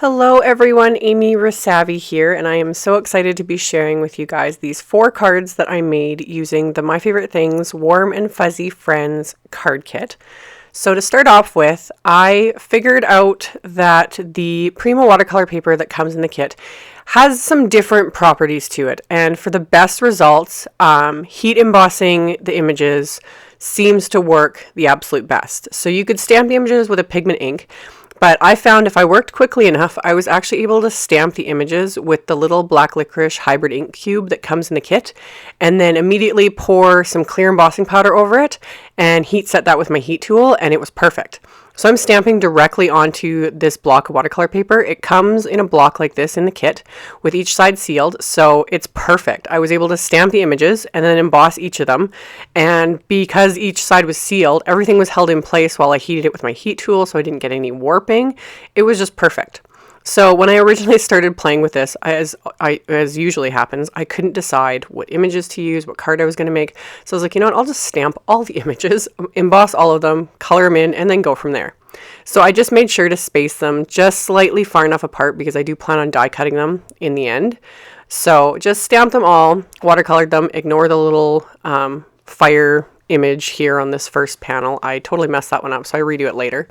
Hello everyone, AmyR here, and I am so excited to be sharing with you guys these 4 cards that I made using the My Favorite Things Warm and Fuzzy Friends card kit. So to start off with, I figured out that the Prima watercolor paper that comes in the kit has some different properties to it, and for the best results, heat embossing the images seems to work the absolute best. So you could stamp the images with a pigment ink, but I found if I worked quickly enough, I was actually able to stamp the images with the little black licorice hybrid ink cube that comes in the kit, and then immediately pour some clear embossing powder over it and heat set that with my heat tool, and it was perfect. So I'm stamping directly onto this block of watercolor paper. It comes in a block like this in the kit with each side sealed, so it's perfect. I was able to stamp the images and then emboss each of them, and because each side was sealed, everything was held in place while I heated it with my heat tool, so I didn't get any warping. It was just perfect. So when I originally started playing with this, as usually happens, I couldn't decide what images to use, what card I was going to make. So I was like, you know what, I'll just stamp all the images, emboss all of them, color them in, and then go from there. So I just made sure to space them just slightly far enough apart because I do plan on die cutting them in the end. So just stamped them all, watercolored them, ignore the little fire image here on this first panel. I totally messed that one up, so I redo it later.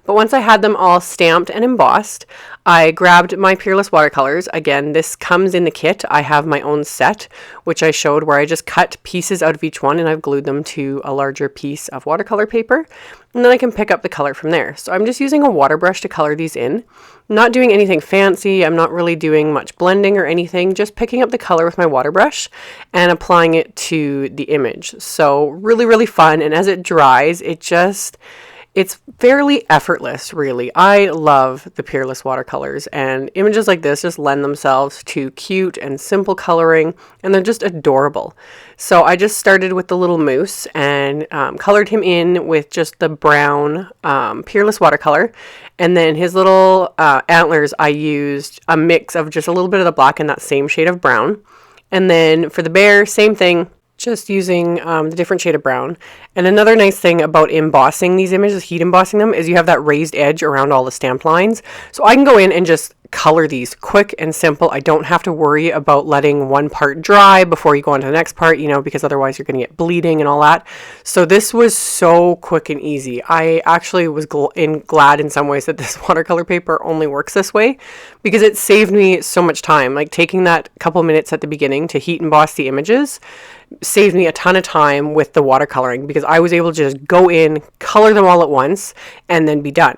But once I had them all stamped and embossed, I grabbed my Peerless watercolors. Again, this comes in the kit. I have my own set, which I showed where I just cut pieces out of each one and I've glued them to a larger piece of watercolor paper. And then I can pick up the color from there. So I'm just using a water brush to color these in. Not doing anything fancy. I'm not really doing much blending or anything. Just picking up the color with my water brush and applying it to the image. So really, really fun. And as it dries, it's fairly effortless, really. I love the Peerless watercolors, and images like this just lend themselves to cute and simple coloring, and they're just adorable. So I just started with the little moose and colored him in with just the brown Peerless watercolor, and then his little antlers, I used a mix of just a little bit of the black and that same shade of brown. And then for the bear, same thing. Just using the different shade of brown. And another nice thing about embossing these images, heat embossing them, is you have that raised edge around all the stamp lines. So I can go in and just color these quick and simple. I don't have to worry about letting one part dry before you go on to the next part, because otherwise you're going to get bleeding and all that. So this was so quick and easy. I actually was glad in some ways that this watercolor paper only works this way, because it saved me so much time. Like taking that couple minutes at the beginning to heat emboss the images saved me a ton of time with the watercoloring, because I was able to just go in, color them all at once, and then be done.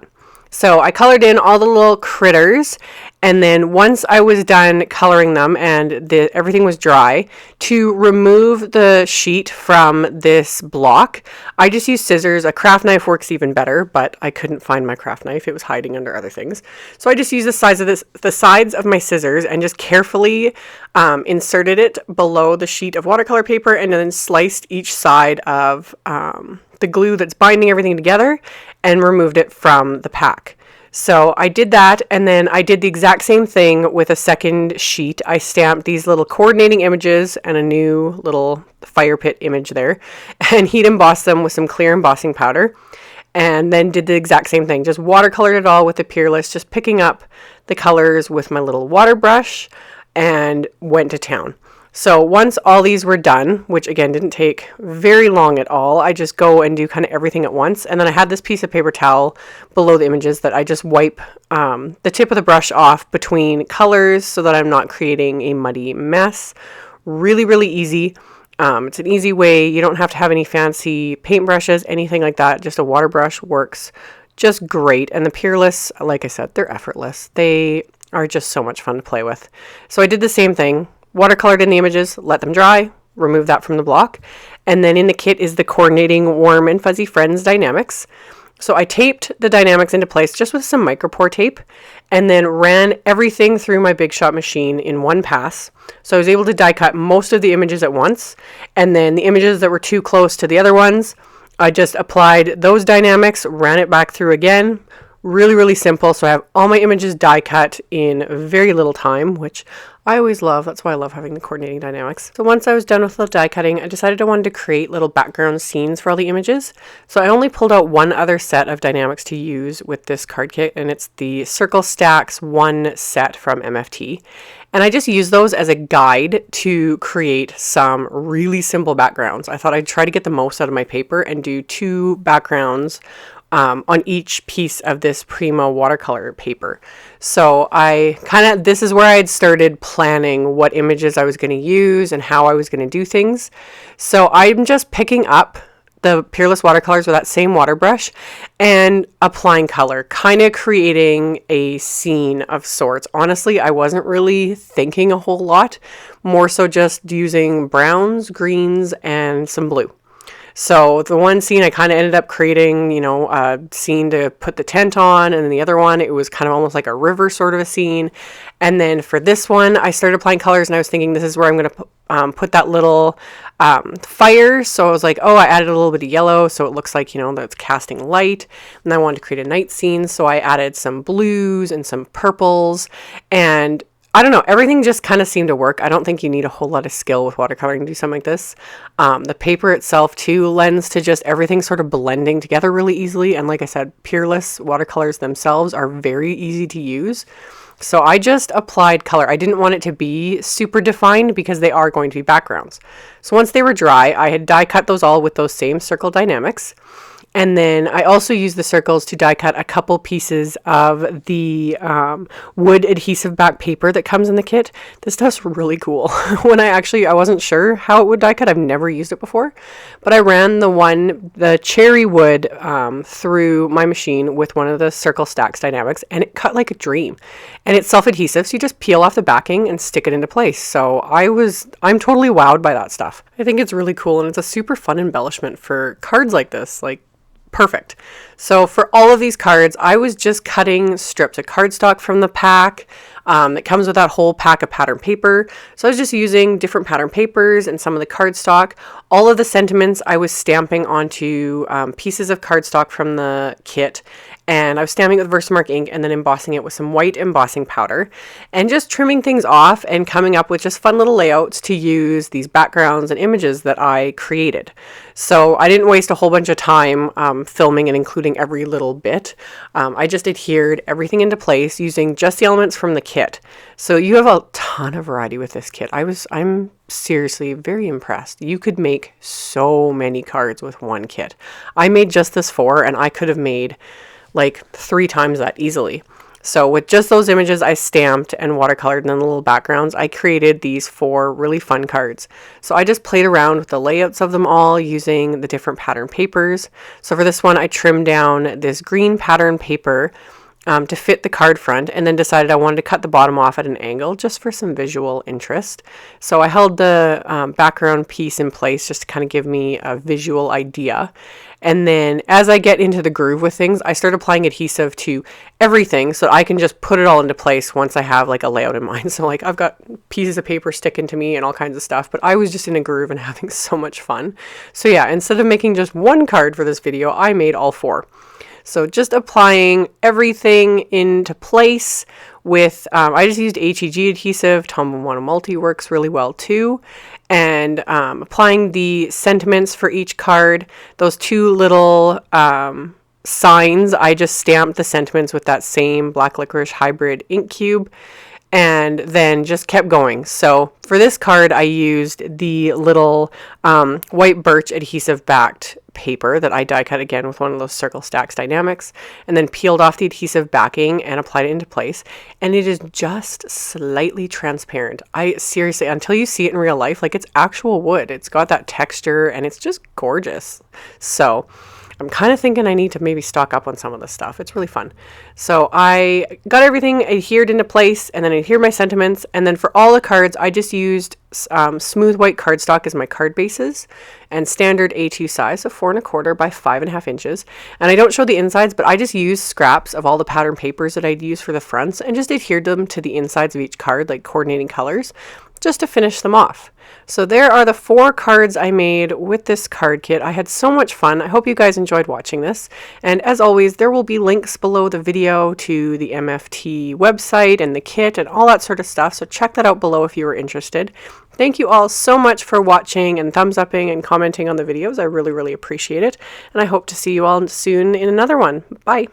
So I colored in all the little critters, and then once I was done coloring them and everything was dry, to remove the sheet from this block, I just used scissors. A craft knife works even better, but I couldn't find my craft knife. It was hiding under other things. So I just used the sides of my scissors and just carefully inserted it below the sheet of watercolor paper, and then sliced each side of the glue that's binding everything together and removed it from the pack. So I did that, and then I did the exact same thing with a second sheet. I stamped these little coordinating images and a new little fire pit image there, and heat embossed them with some clear embossing powder, and then did the exact same thing. Just watercolored it all with the Peerless, just picking up the colors with my little water brush, and went to town. So once all these were done, which again didn't take very long at all, I just go and do kind of everything at once. And then I had this piece of paper towel below the images that I just wipe the tip of the brush off between colors so that I'm not creating a muddy mess. Really, really easy. It's an easy way. You don't have to have any fancy paintbrushes, anything like that. Just a water brush works just great. And the Peerless, like I said, they're effortless. They are just so much fun to play with. So I did the same thing. Watercolored in the images, let them dry, remove that from the block. And then in the kit is the coordinating Warm and Fuzzy Friends dynamics. So I taped the dynamics into place just with some micropore tape, and then ran everything through my Big Shot machine in one pass. So I was able to die cut most of the images at once, and then the images that were too close to the other ones, I just applied those dynamics, ran it back through again, Really, really simple. So I have all my images die cut in very little time, which I always love. That's why I love having the coordinating dynamics. So once I was done with the die cutting, I decided I wanted to create little background scenes for all the images. So I only pulled out one other set of dynamics to use with this card kit, and it's the Circle Stacks 1 set from MFT. And I just use those as a guide to create some really simple backgrounds. I thought I'd try to get the most out of my paper and do 2 backgrounds on each piece of this Primo watercolor paper. So this is where I had started planning what images I was going to use and how I was going to do things. So I'm just picking up the Peerless watercolors with that same water brush and applying color, kind of creating a scene of sorts. Honestly, I wasn't really thinking a whole lot, more so just using browns, greens, and some blue. So the one scene I kind of ended up creating, a scene to put the tent on, and then the other one, it was kind of almost like a river sort of a scene. And then for this one, I started applying colors, and I was thinking this is where I'm going to put that little fire. So I was like, oh, I added a little bit of yellow, so it looks like, that it's casting light. And I wanted to create a night scene, so I added some blues and some purples, and I don't know, everything just kind of seemed to work. I don't think you need a whole lot of skill with watercoloring to do something like this. The paper itself too lends to just everything sort of blending together really easily. And like I said, Peerless watercolors themselves are very easy to use. So I just applied color. I didn't want it to be super defined because they are going to be backgrounds. So once they were dry, I had die cut those all with those same circle dynamics. And then I also used the circles to die cut a couple pieces of the wood adhesive back paper that comes in the kit. This stuff's really cool. When I wasn't sure how it would die cut. I've never used it before. But I ran the cherry wood through my machine with one of the Circle Stacks dynamics, and it cut like a dream. And it's self-adhesive, so you just peel off the backing and stick it into place. So I'm totally wowed by that stuff. I think it's really cool, and it's a super fun embellishment for cards like this. Perfect. So for all of these cards, I was just cutting strips of cardstock from the pack. It comes with that whole pack of pattern paper. So I was just using different pattern papers and some of the cardstock. All of the sentiments I was stamping onto pieces of cardstock from the kit. And I was stamping it with Versamark ink and then embossing it with some white embossing powder. And just trimming things off and coming up with just fun little layouts to use these backgrounds and images that I created. So I didn't waste a whole bunch of time filming and including every little bit. I just adhered everything into place using just the elements from the kit. So you have a ton of variety with this kit. I'm seriously very impressed. You could make so many cards with one kit. I made just this 4, and I could have made like 3 times that easily. So with just those images I stamped and watercolored and then the little backgrounds, I created these 4 really fun cards. So I just played around with the layouts of them all using the different pattern papers. So for this one, I trimmed down this green pattern paper to fit the card front, and then decided I wanted to cut the bottom off at an angle just for some visual interest. So I held the background piece in place just to kind of give me a visual idea. And then as I get into the groove with things, I start applying adhesive to everything so I can just put it all into place once I have like a layout in mind. So like I've got pieces of paper sticking to me and all kinds of stuff, but I was just in a groove and having so much fun. So yeah, instead of making just one card for this video, I made all 4. So just applying everything into place with, I just used HEG adhesive. Tombow Mono Multi works really well too. And applying the sentiments for each card. Those 2 little signs, I just stamped the sentiments with that same Black Licorice Hybrid ink cube. And then just kept going. So for this card, I used the little white birch adhesive backed paper that I die cut again with one of those Circle Stacks dynamics, and then peeled off the adhesive backing and applied it into place. And it is just slightly transparent. I seriously, until you see it in real life, like it's actual wood. It's got that texture and it's just gorgeous. So I'm kind of thinking I need to maybe stock up on some of this stuff. It's really fun. So I got everything adhered into place, and then I adhered my sentiments. And then for all the cards, I just used smooth white cardstock as my card bases, and standard A2 size, so 4 1/4 by 5.5 inches. And I don't show the insides, but I just used scraps of all the pattern papers that I'd use for the fronts and just adhered them to the insides of each card, like coordinating colors. just to finish them off. So there are the 4 cards I made with this card kit. I had so much fun. I hope you guys enjoyed watching this. And as always, there will be links below the video to the MFT website and the kit and all that sort of stuff. So check that out below if you were interested. Thank you all so much for watching and thumbs upping and commenting on the videos. I really, really appreciate it. And I hope to see you all soon in another one. Bye.